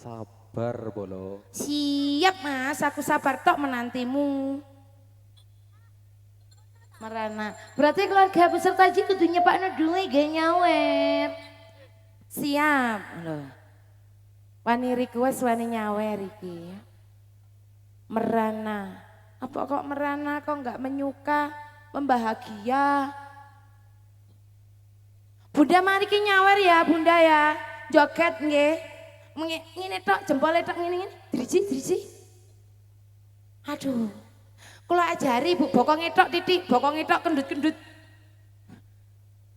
Sabar bolo. Siap mas, aku sabar tok menantimu. Merana, berarti keluarga peserta haji kudunya Pak Nedungi gak nyawer. Siap loh. Wani request wani nyawer iki. Merana, apa kok merana kok nggak menyuka, membahagia. Bunda mari ki nyawer ya bunda ya, joget nggih. Ngene tok jempole tok ngene driji. Aduh. Kula ajari Bu bokonge tok titik, bokonge tok kendut-kendut.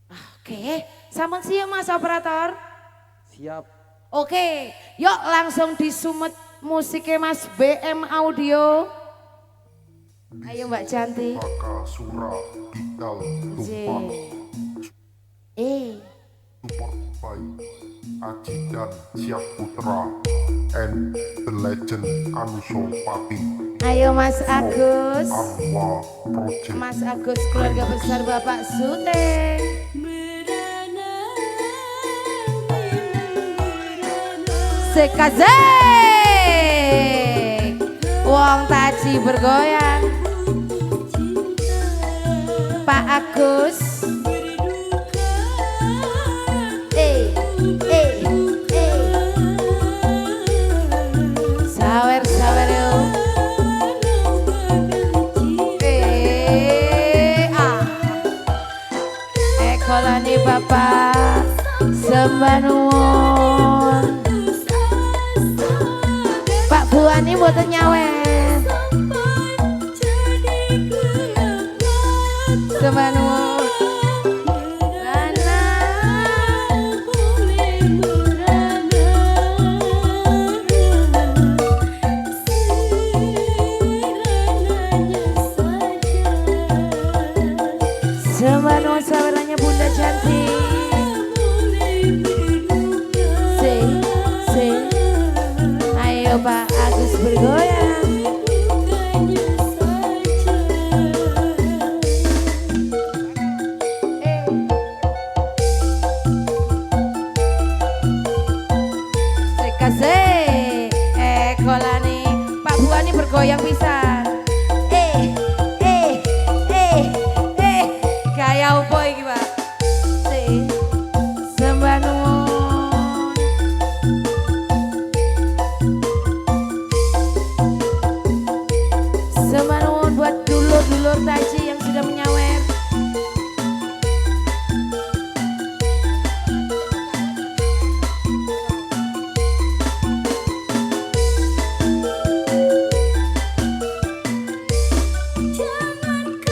Oke, sampun siap Mas operator? Siap. Oke, yuk langsung disumet musiknya Mas BM Audio. Ayo Mbak Cantik. Bakasura Digital Tumpang Support by Aji dan Siap Putra and the legend Anuso Pati. Ayo Mas Agus. Arwa Project. Mas Agus keluarga besar Bapak Sute. Sekazek wong taji bergoyang Pak Agus. Sawer yo. Ekolani Bapak sembah nuwun. Pak Buani mboten nyawer. Sembah nuwun. Sembah nuwun sawerannya Bunda Cantik. Ayo Pak Agus bergoyang. Sekasih kolani Pak Buani bergoyang pisan. Gaya opo iki Pak? Sembah nuwun. Sembah nuwun buat dulur-dulur taji yang sudah menyawer.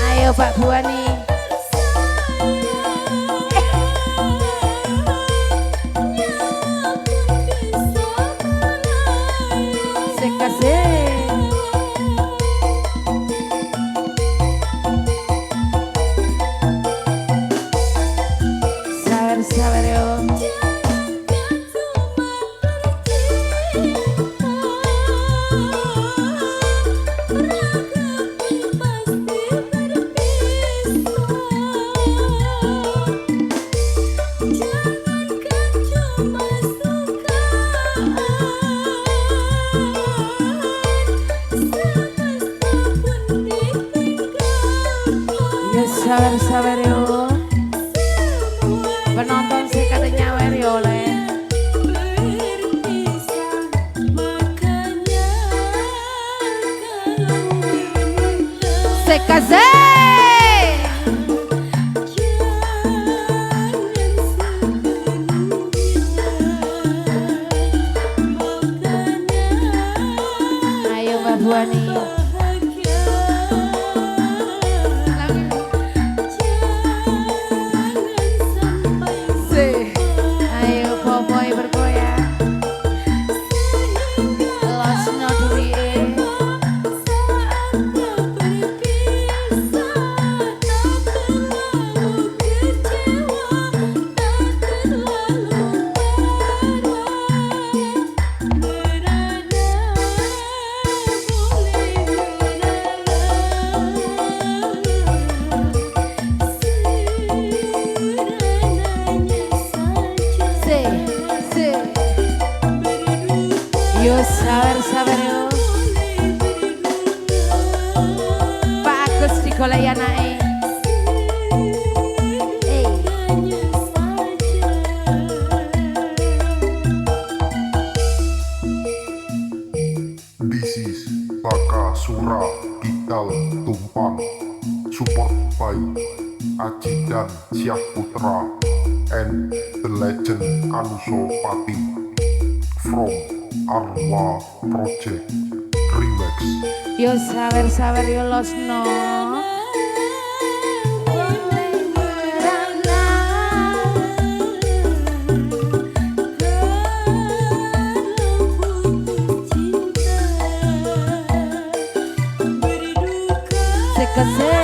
Ayo Pak Buani. Sabar yo. Sabar yo. Penonton sih katanya nyawer yo le. Sekaze. Ayo Mbak Buani. Yo sabar yo. Pak Agus digoleki anake. This is Baka Sura Gital Tumpang, support by Aji dan Syah Putra and the legend Anusopati from Arwa Project Remix. Yo sabar yo losno. Sekasih.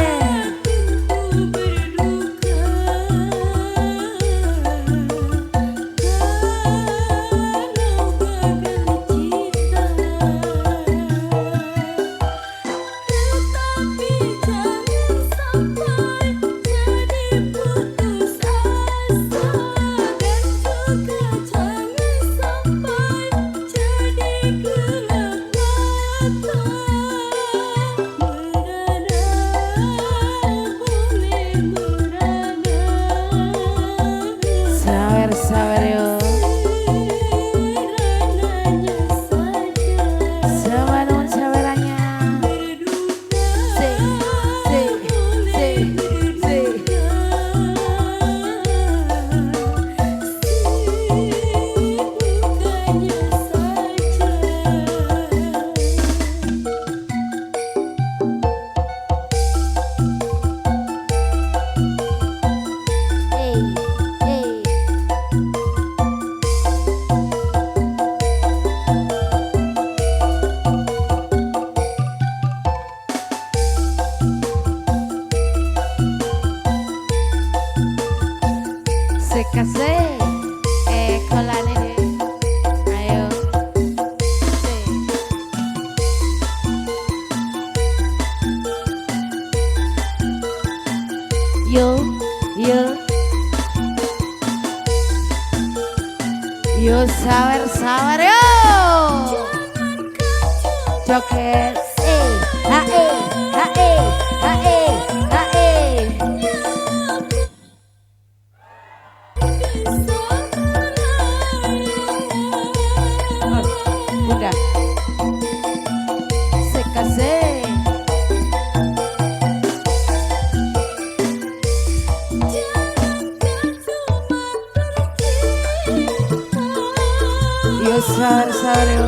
Sabar yo. Sabar dong sabarannya. Sekasih. Kolane deh. Ayo. Yo. Yo sabar yo. Joget. Hae. Udah. Sekasih. Yo sabar yo.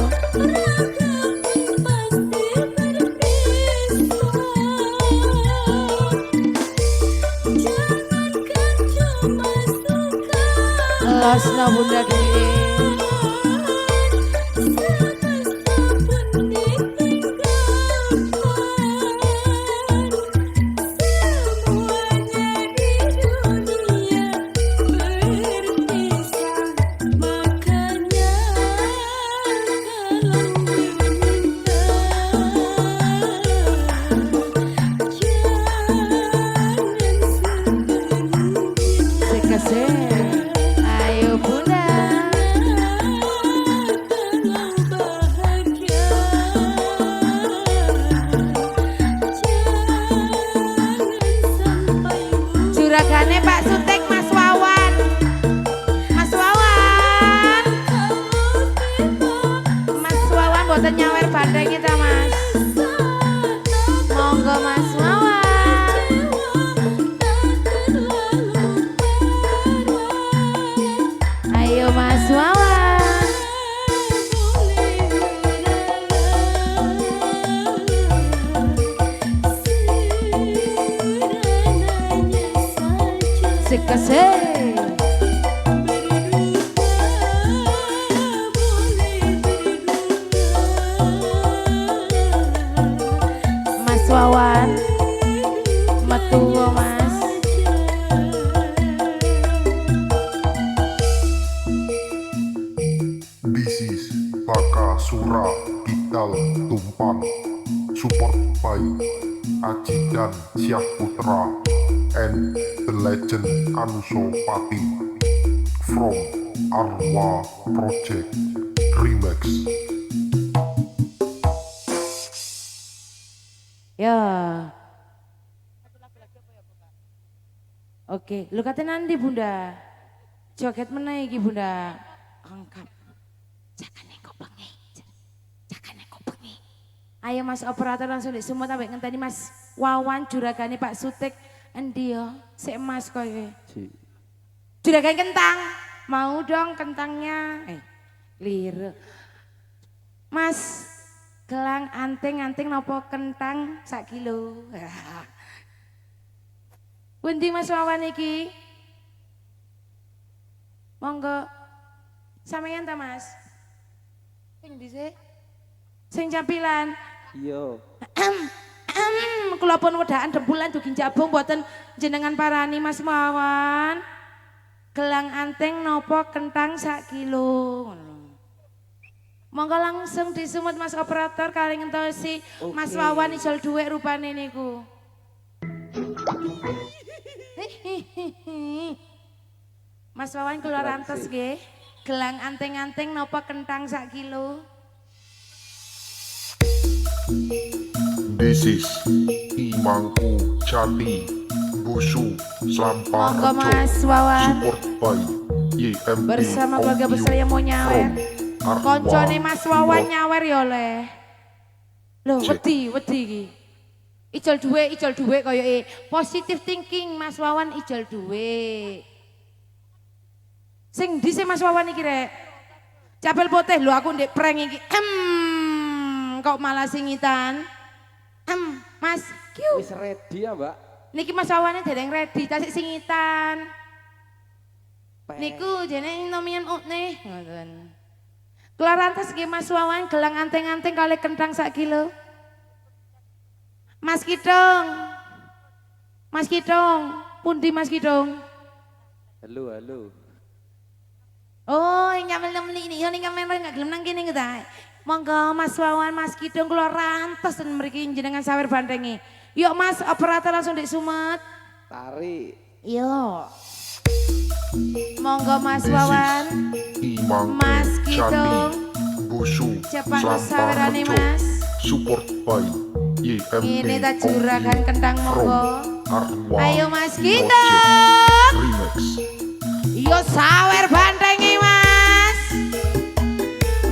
Losno bunda gede. Ayo bunda. Juragane Pak Sutik Mas Wawan. Mas Wawan boten nyawer bandeng kita Mas. Monggo Mas Wawan. Ayo Mas Wawan. Sekasih. Mas Wawan. Metuwo Mas. This is Baka Sura Gital Tumpang, support by Aji dan Syah Putra and the legend Anusopati from Arwa Project Remix. Ya. Oke, lu kata nanti Bunda. Joget meneh iki Bunda. Angkat. Jakane kok bengi. Jakane kok bengi. Ayo Mas operator langsung disumut ambek ngenteni Mas Wawan juragane Pak Sutik endi yo? Sik Mas koyo. Juragan kentang. Mau dong kentangnya. Liru. Mas gelang anting nopo kentang sak kilo. Pundi Mas Wawan iki? Monggo. Sampeyan ta Mas? Sing ndi sih? Sing campilan. Iya. Kula pun wedaan dembulan dugi jabung mboten jenengan parani Mas Wawan. Gelang anting nopo kentang sak kilo. Monggo langsung disumut Mas operator kali ngentosi Mas Wawan ijol dhuwit rupane niku. Mas Wawan kula rantes nggih. Gelang anting-anting nopo kentang sak kilo. This is Imangku Jati Busu Slampar Monggo Mas Wawan. Support by YMB Bersama keluarga besar yang mau nyawer. Koncone Mas Wawan nyawer ya oleh. Loh wedi iki. Ijol dhuwit koyoke positive thinking Mas Wawan ijol dhuwit. Sing ndi sih Mas Wawan iki rek? Capel poteh lho aku ndek prank iki. Kok malah singitan. Mas, kiu. Wis ready ya Mbak? Niki Mas Wawane dereng ready tasik singitan. Niku jene nomian nih. Ngoten. Kula rantes nggih Mas Wawan gelang anting-anting kali kentang sak kilo. Mas Kidong. Mas Kidong, pundi Mas Kidong? Halo. Oh, nyamel-nyamel ini, yo ning kamera enggak gelem nang kene ta. Monggo Mas Wawan, Mas Kidong kula rantes ten mriki jenengan sawer bandengi. Yuk Mas operator langsung disumet. Tarik. Yo. Monggo Mas Wawan. Mas Kidong. Busu Cepat sawerane Mas. Support by YMB Ini tak juragan kentang monggo. Arwa Ayo Mas Kidong. Remix. Yo sawer bandengi Mas.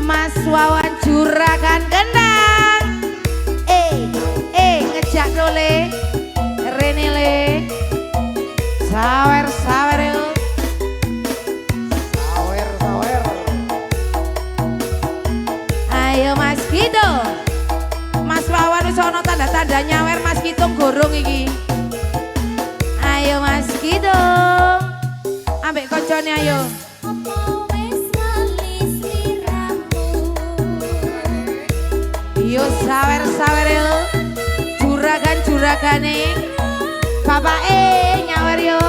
Mas Wawan juragan kentang. Ngejak dole. Rene le. Sawer yuk. Sawer. Ayo Mas Kidong. Mas Wawan wis ana tanda-tanda nyawer Mas Kidong gorong iki. Ayo Mas Kidong. Ambek koncone ayo. Yo sawer yo. Juragane. Bapak nyawer yo.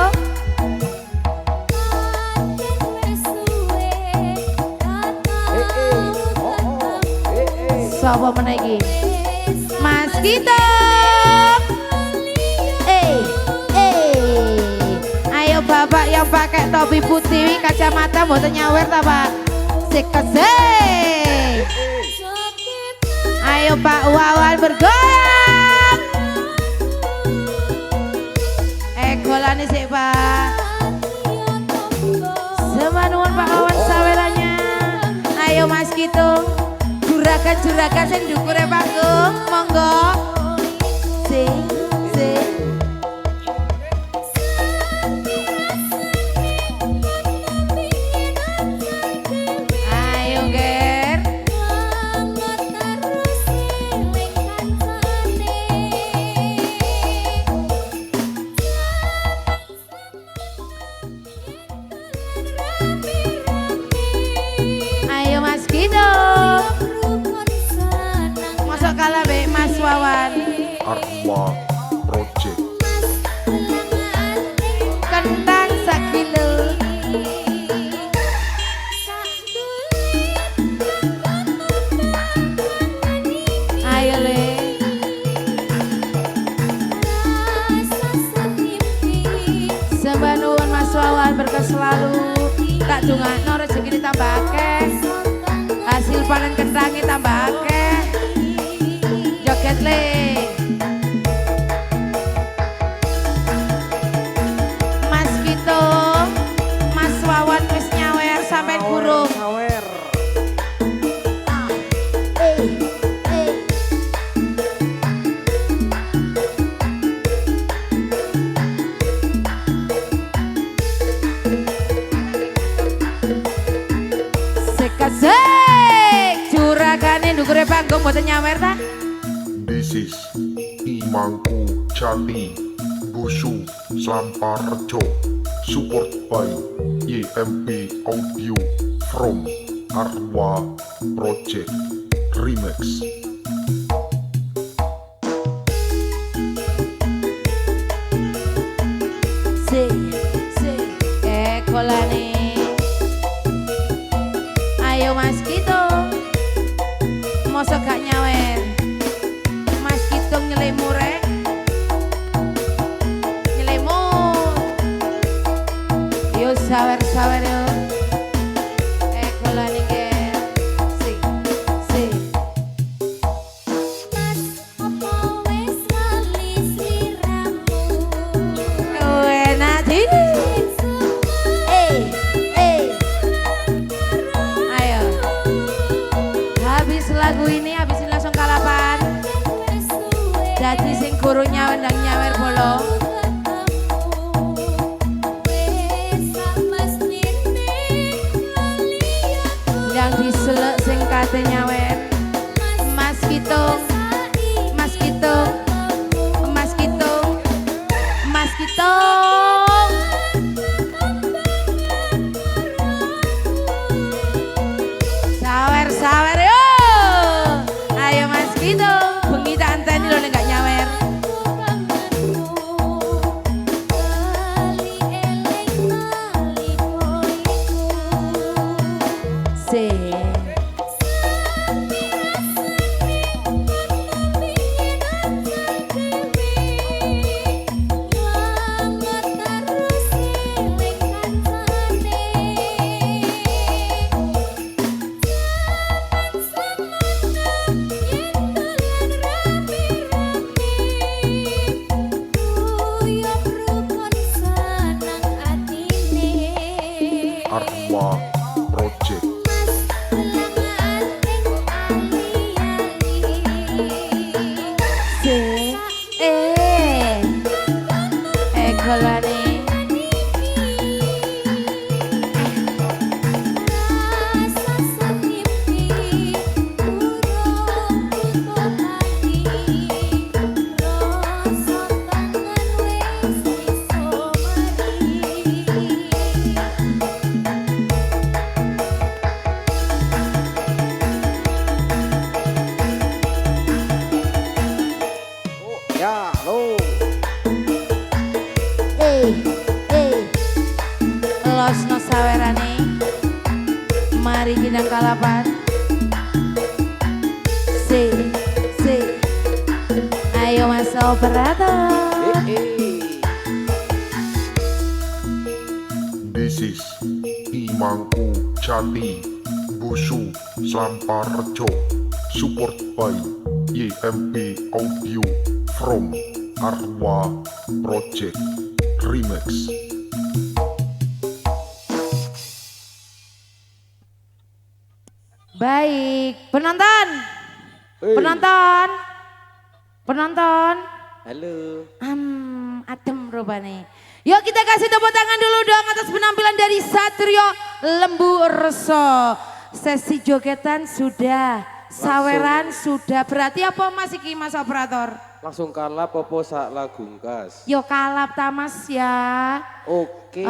Sapa meneh iki? Mas Kidong. Ayo bapak yang pakai topi putih kacamata mboten nyawer ta Pak? Sekesek. Ayo Pak Wawan bergoyang. Golane sik Pak. Semanuwun Pak Wawan sawerannya. Ayo Mas Kidong. Juragan sing ndukure panggung, monggo. Sing. Ayo Ger. Ayo Mas Kidong. Masuk kalah be Mas Wawan. Arwa Project. Kentang sakilo. Ayo le. Sebanuan Mas Wawan berkah selalu. Tak dungakno rezeki ditambah akeh. Hasil panen kentangnya tambah akeh. Joget le. nyawer. Sekasek curagane ndukure panggung mboten nyawer ta? This is Imangku Jati Busu Slamparjo, support by YMP Audio from Arwa Project Remix. Si kolane. Ayo Mas Kito, mosok gak nyawer. Mas Kito nyelimur nyelimur. Yo sawer yo. Kolane ke. Si. Enak ini. Ayo. Habis lagu ini habisin langsung kalapan. Jadi sing guru nyawer ndang nyawer bolo. Yang diselek sing kate nyawer. Mas Kitung. Mas Kitung. Mas Kitung. Mas Kitung. Sawer yo. Ayo Mas Kitung. Bengi tak anteni lho nek gak nyawer. Si. Arwa Project. Kolane. Ya, lo. Losno sawerane. Mari kita kalapan. Si. Ayo Mas operator. This is Imangku Jati Busu Slamparjo, support by YMP Audio from Arwa Project Remix. Baik, penonton. Halo. Adem rupane. Yuk kita kasih tepuk tangan dulu dong atas penampilan dari Satrio Lembu Reso. Sesi jogetan sudah, saweran sudah. Berarti apa Mas iki Mas operator? Langsung kalap popo sak lagungkas. Yo kalap tamas ya. Oke.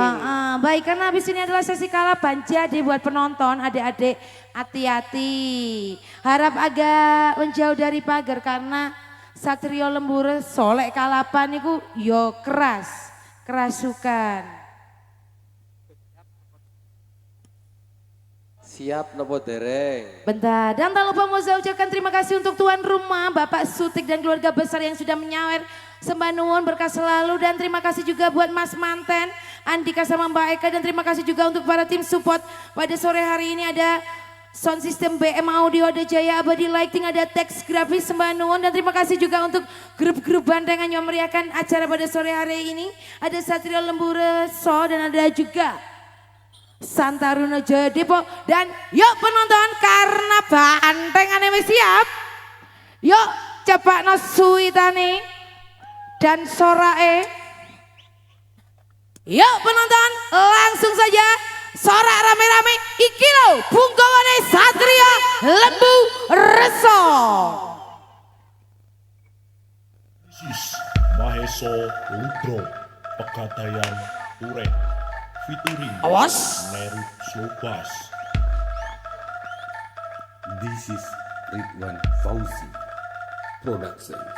Baik, karena habis ini adalah sesi kalapan. Jadi buat penonton, adik-adik hati-hati. Harap agak menjauh dari pagar karena Satrio Lembur solek kalapan itu yo kerasukan. Siap nopo dereng. Bentar, dan tak lupa mau saya ucapkan terima kasih untuk tuan rumah, Bapak Sutik dan keluarga besar yang sudah menyawer. Sembah nuwun berkah selalu dan terima kasih juga buat Mas Manten, Andika sama Mbak Eka dan terima kasih juga untuk para tim support. Pada sore hari ini ada sound system BM Audio, ada Jaya Abadi Lighting, ada teks grafis sembah nuwun dan terima kasih juga untuk grup-grup bandengan yang meriahkan acara pada sore hari ini. Ada Satrio Lembur Reso dan ada juga Santaruna Jaya Depo. Dan yuk penonton karena bantengane wis siap. Yuk cepakno suwitane dan sorae. Yuk penonton langsung saja sorak rame-rame iki lho bungkawane Satria Lembu Reso. Maheso Rudro Pegadaian Uren featuring Awas. Nerut Slobas. This is Ridwan Fauzi Productions.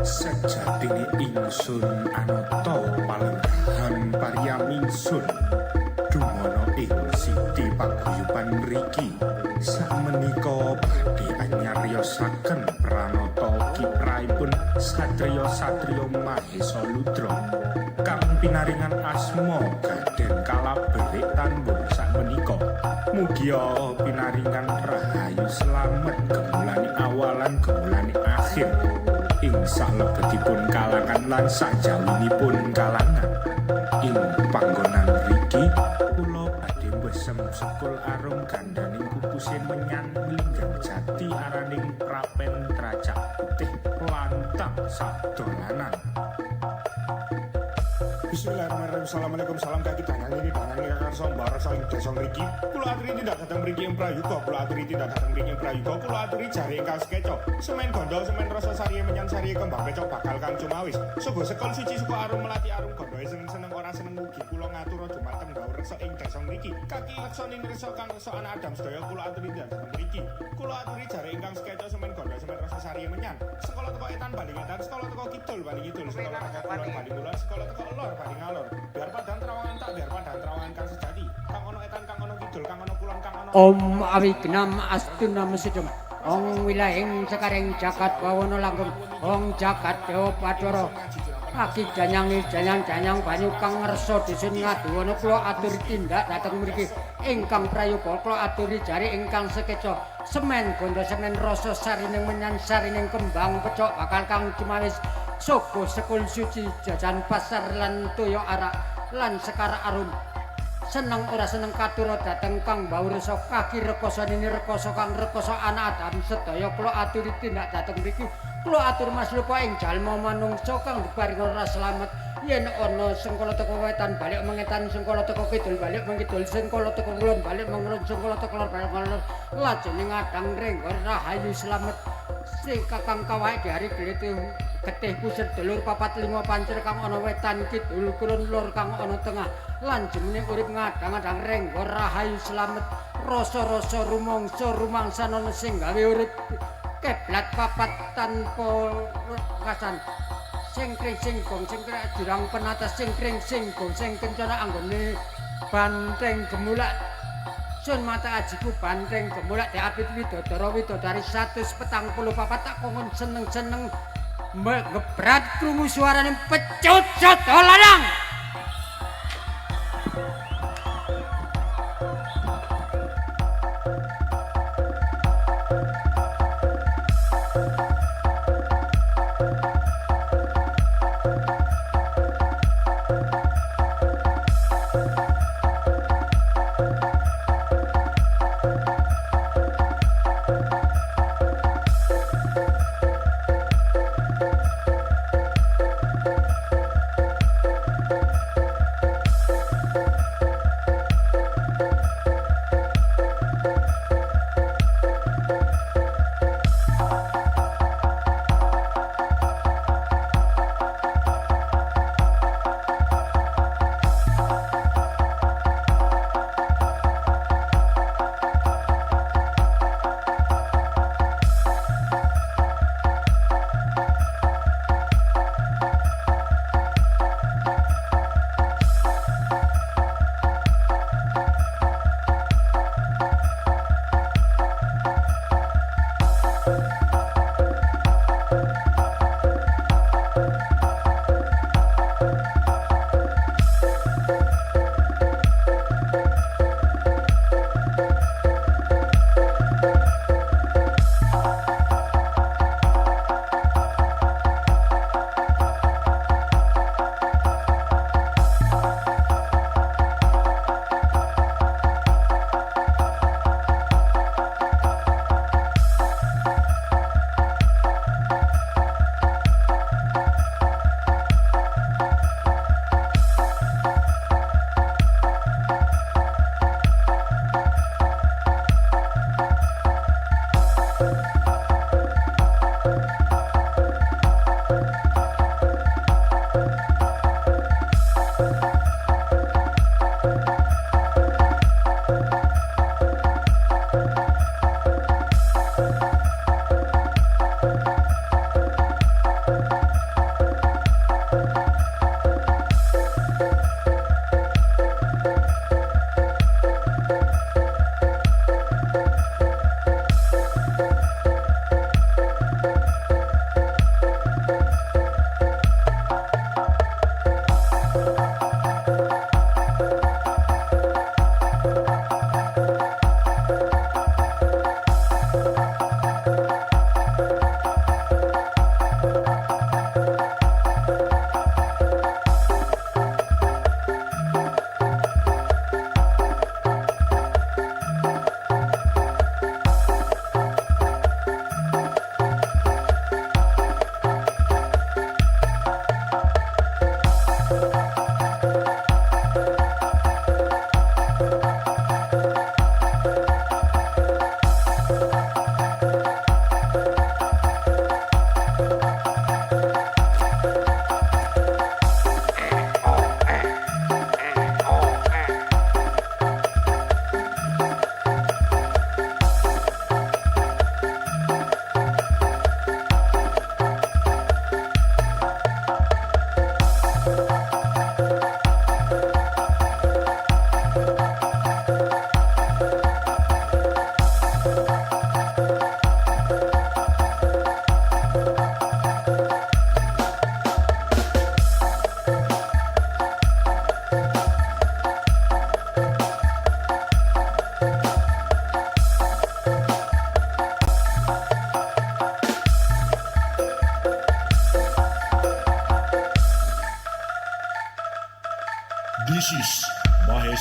Sejatine ingsun anata palenggahan paryamingsun dumono ing siti paguyuban mriki sakmenika badhe anyaryosaken pranata kiprahipun satriya-satriya Mahesa Ludra kang pinaringan asma Gaden Kalaberik Tanbur sakmenika mugia pinaringan rahayu slamet gemulani awalan gemulani akhir ing salebetipun kalangan lan sajawinipun kalangan ing panggonan mriki kula badhe mbesem sekul arum gandaning kukusin menyan linggang jati araning prapen tracak putih lantang sadolanan. Bismillahirrahmanirrahim. Assalamualaikum, salam kaki danang ini kakar sombar saling desa mriki. Kula aturi tindak dateng mriki ing prayuga, kula aturi tindak dateng mriki ing prayuga, kula aturi jare ingkang sekeca. Semen gondo, semen rasa sariye menyan sariye kembang pecok bakal kang cumawis. Sugo sekol suci suku arum melati arum gondoe seneng-seneng ora seneng mugi. Kula ngatur dumateng gawur reksa ing desa mriki. Kaki laksane nirsa kang reksa anak Adam sedaya kula aturi tindak dateng mriki. Kula aturi jare ingkang sekeca semen gondo, semen rasa sariye menyan. Sekolah teko etan baling etan, sekolah teko kidul baling kidul, sekolah teko kulon baling kulon, sekolah teko lor baling ngalor. Biar padan trawangan tak biar padan trawangan kang sejati. Kang ono etan, kang ono kidul, kang ono kulon, kang ono Om Awignam Astuna Mesidum Ong Wilahing Sekareng Jagat Bawono Langgeng Ong Jagat Dewa Padoro Aki Danyang Danyang Banyu Kang Ngerso Dusun Ngaduwono Kula aturi tindak dateng mriki ingkang prayoga kula aturi jari ingkang sekeca semen gondo semen rasa sarining menyan sarining kembang pecok bakal kang cumawis soko sekul suci jajan pasar lan toyo arak lan sekara arum seneng ora seneng katura dateng kang bau reso kaki rekoso ini rekoso kang rekoso anak Adam sedaya kula aturi tindak dateng mriki kula atur Mas Lupa ing jalma manungsa kang diparing ora slamet yen ana sengkala teko wetan balik mengetan sengkala teko kidul balik mengidul sengkala teko kulon balik menglon sengkala teko lor balik ngalor lajeng ngadang renggor rahayu slamet sing kakang kawake diari glete getih pusat dulur papat lima pancer kang ana wetan kidul kulon lor kang ana tengah lan jemene urip ngadang-adang renggor rahayu slamet rasa-rasa rumangsa ana sing gawe urip keblat papat tanpa kasan singkring singgong singkring jurang penata singkring singgong sing kencana anggone banteng gemulak sun mata ajiku banteng gemulak diapit widodari 144 tak kongon seneng-seneng ngebrat krungu suarane pecut soto lanang.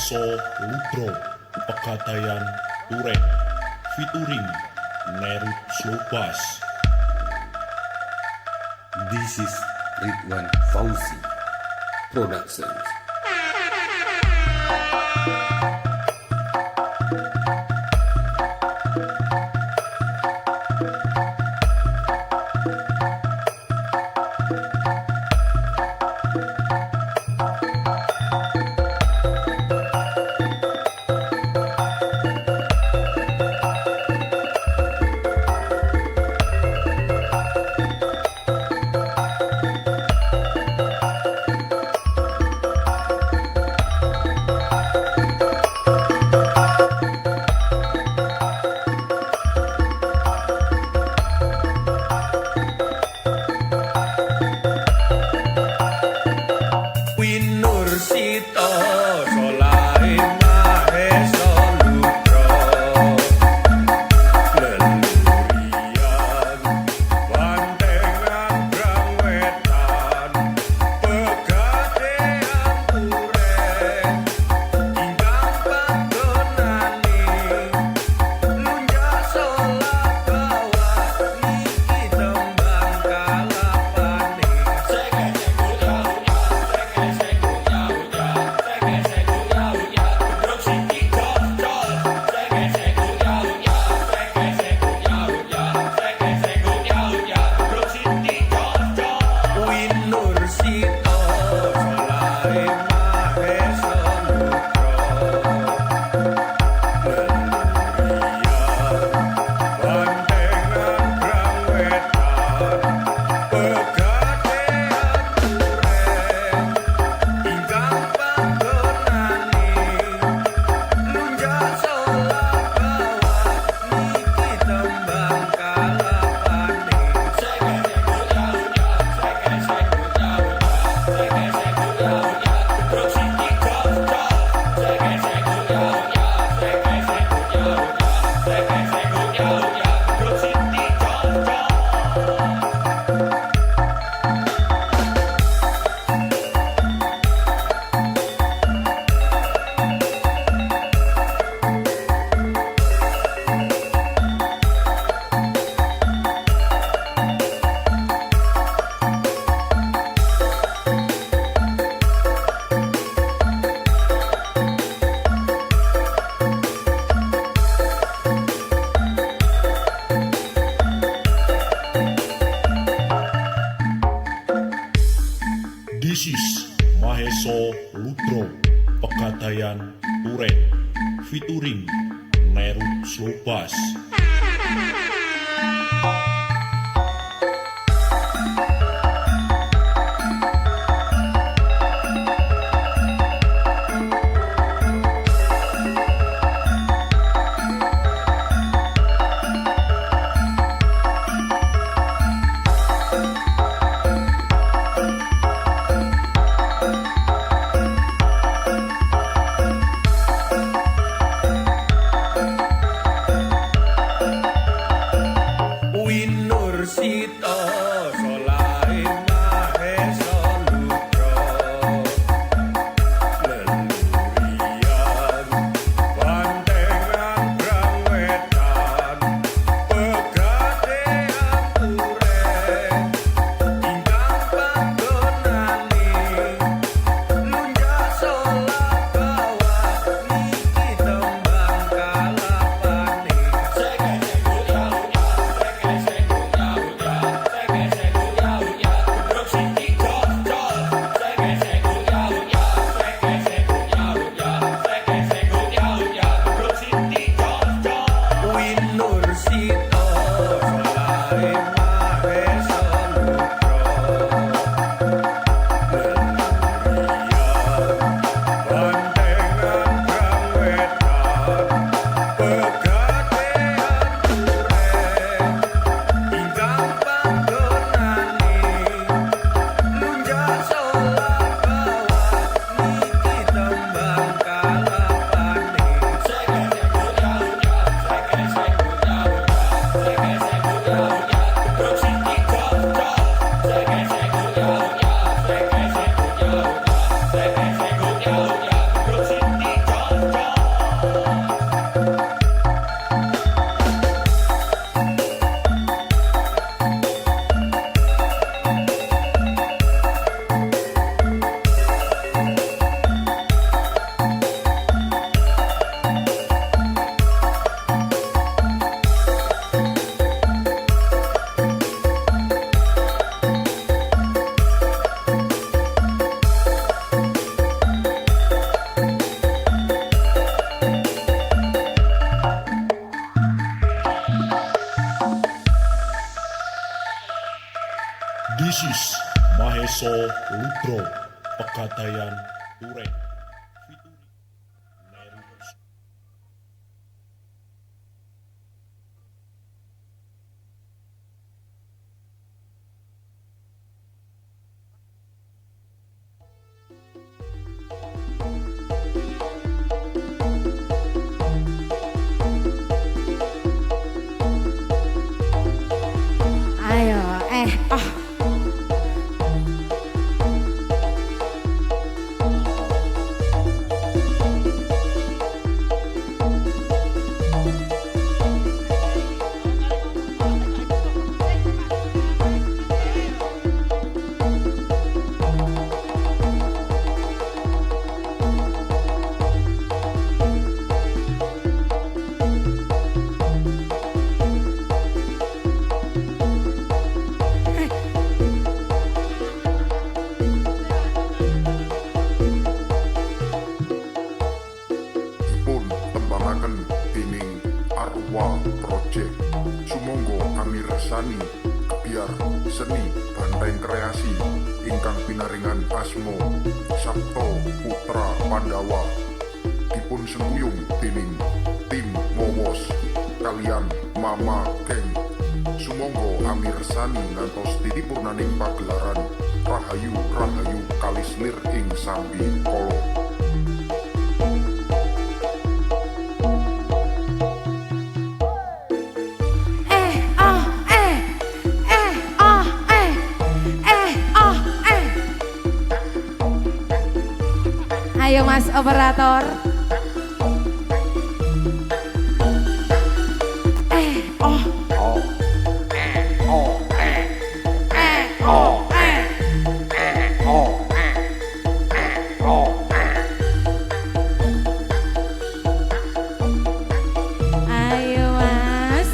Maheso Ludro Pegadaian Turen featuring Nerut Slow Bass. This is Ridwan Fauzi Productions. This is Maheso Ludro Pegadaian Turen featuring Nerut Slow Bass. This is Maheso Lutro Pegadaian Turen. Ayo, oh. Dipun tembangaken dening Arwa Project. Sumangga amirsani kebiar seni banteng kreasi ingkang pinaringan asma Sabto Putra Pandawa. Dipun sengkuyung dening tim Mowos kalian Mama Keng. Sumangga amirsani ngantos titipurnaning pagelaran Rahayu Rahayu Kalislir ing Sambi Kolo. Ayo Mas Operator. Ayo Mas.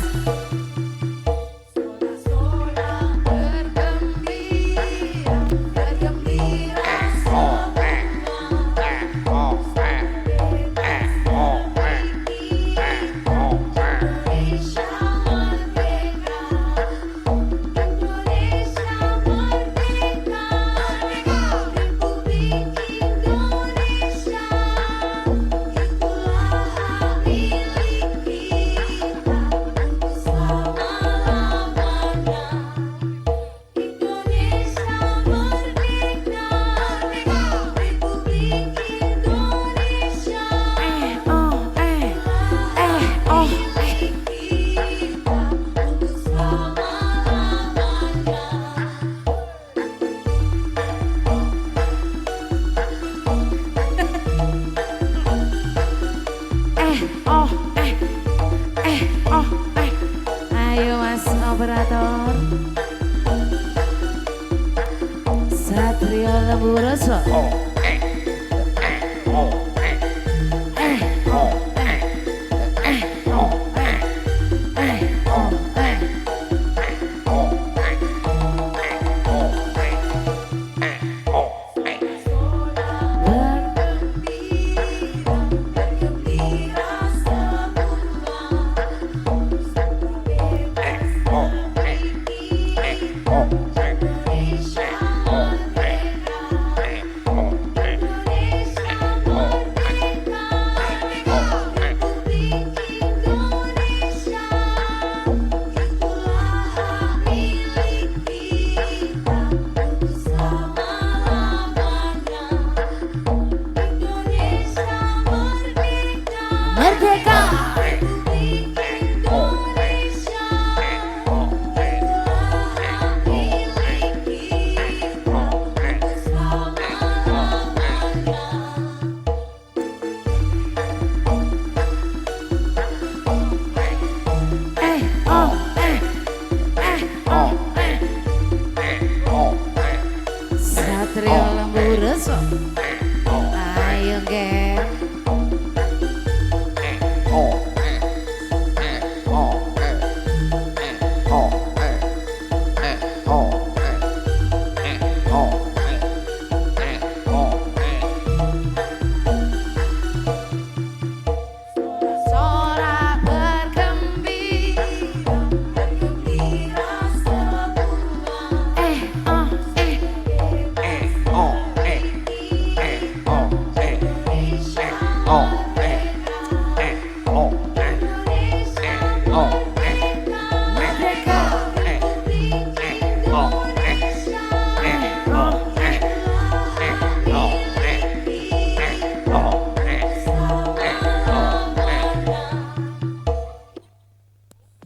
Ayo Mas Operator. Satrio Lembu Rasa.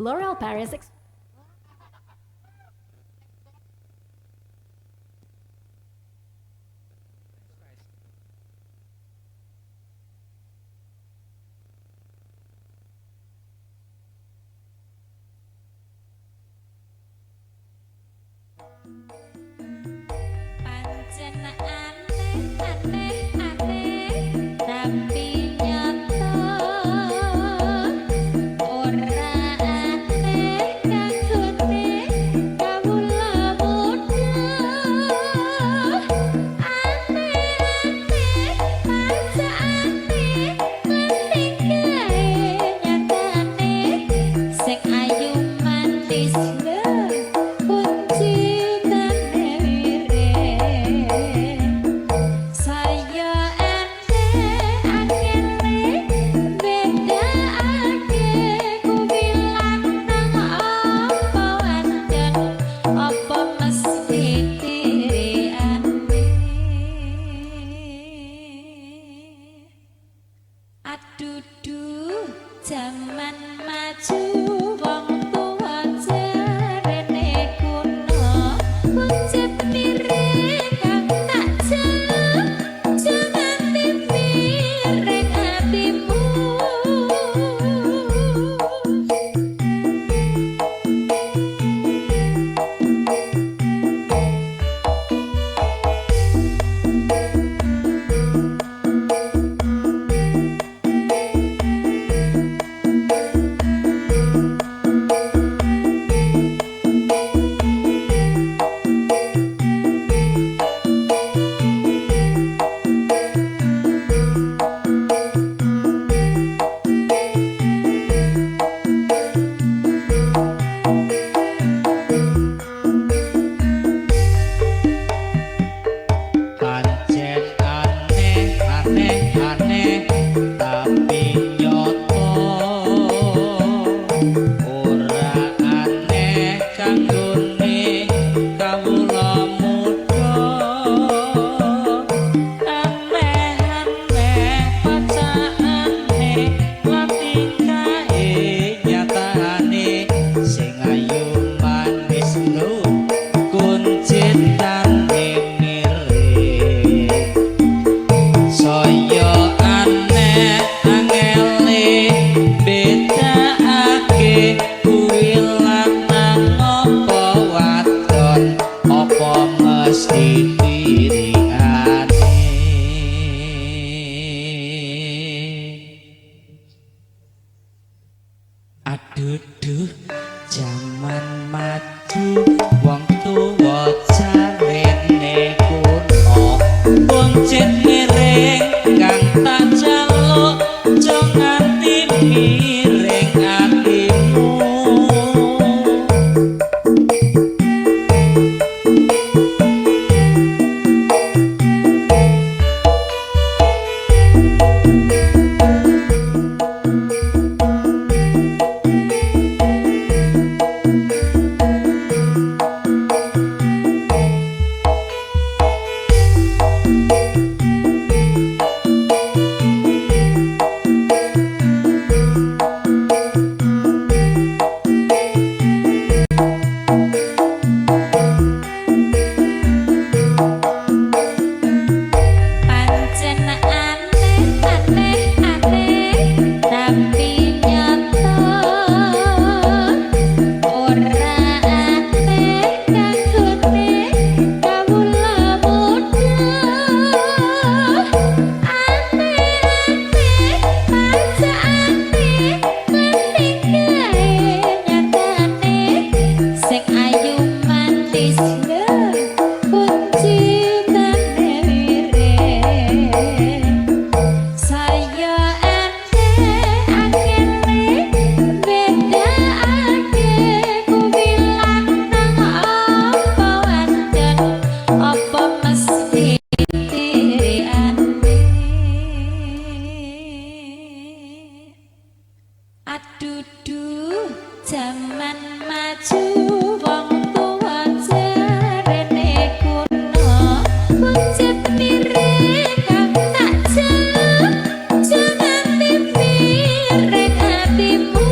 L'Oreal Paris. Pancen aneh tapi nyata ora aneh kagone kawula muda aneh pancen aneh mending gawe nyatane sing ayu manis kunci saya zaman maju wong tua jarene kuno pucet miring kang tak jaluk jangan miring hatimu Aduh, zaman maju wong tuwa jarene kuno puncet miring kang tak jaluk aja nganti miring atimu Aduh, zaman maju wong tua jarene kuno pucet miring kang tak jaluk jangan miring hatimu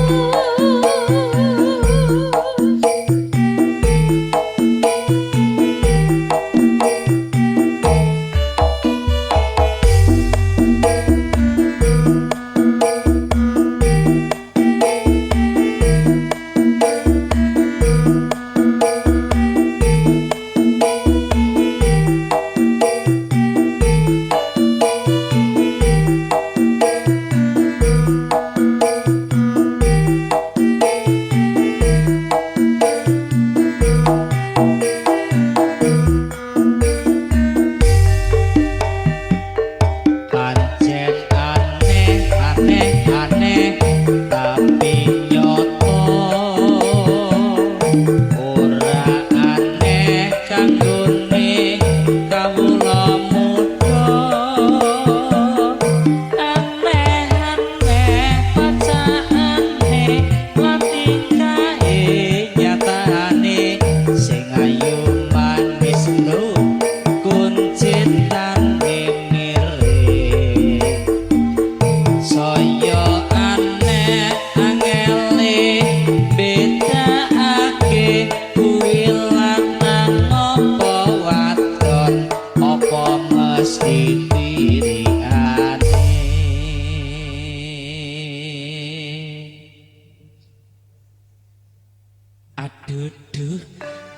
Duh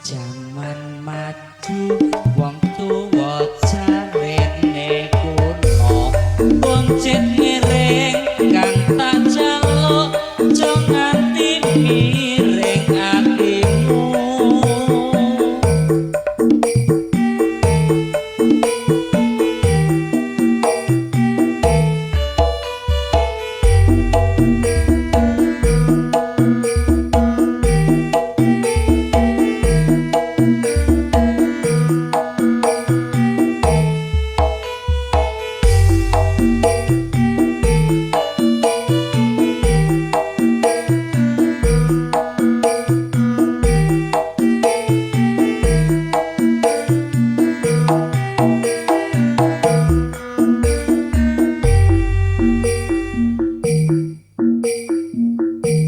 jaman maju wong tuwa jarene kuno wong cek ngiring kang tak jaluk aja nganti miring atimu.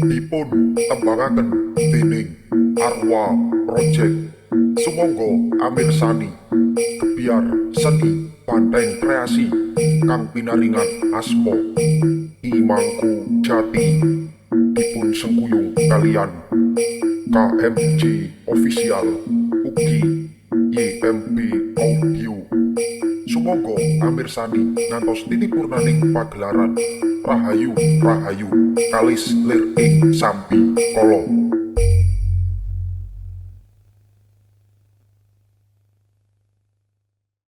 Dipun tembangaken dening Arwa Project sumangga amirsani kebiar seni Banteng Kreasi kang pinaringan asma Imangku Jati dipun sengkuyung kalian KMJ Official ugi YMB Audio. Sumangga amirsani ngantos titik purnaning pagelaran Rahayu Rahayu kalis lir ing sampi kala.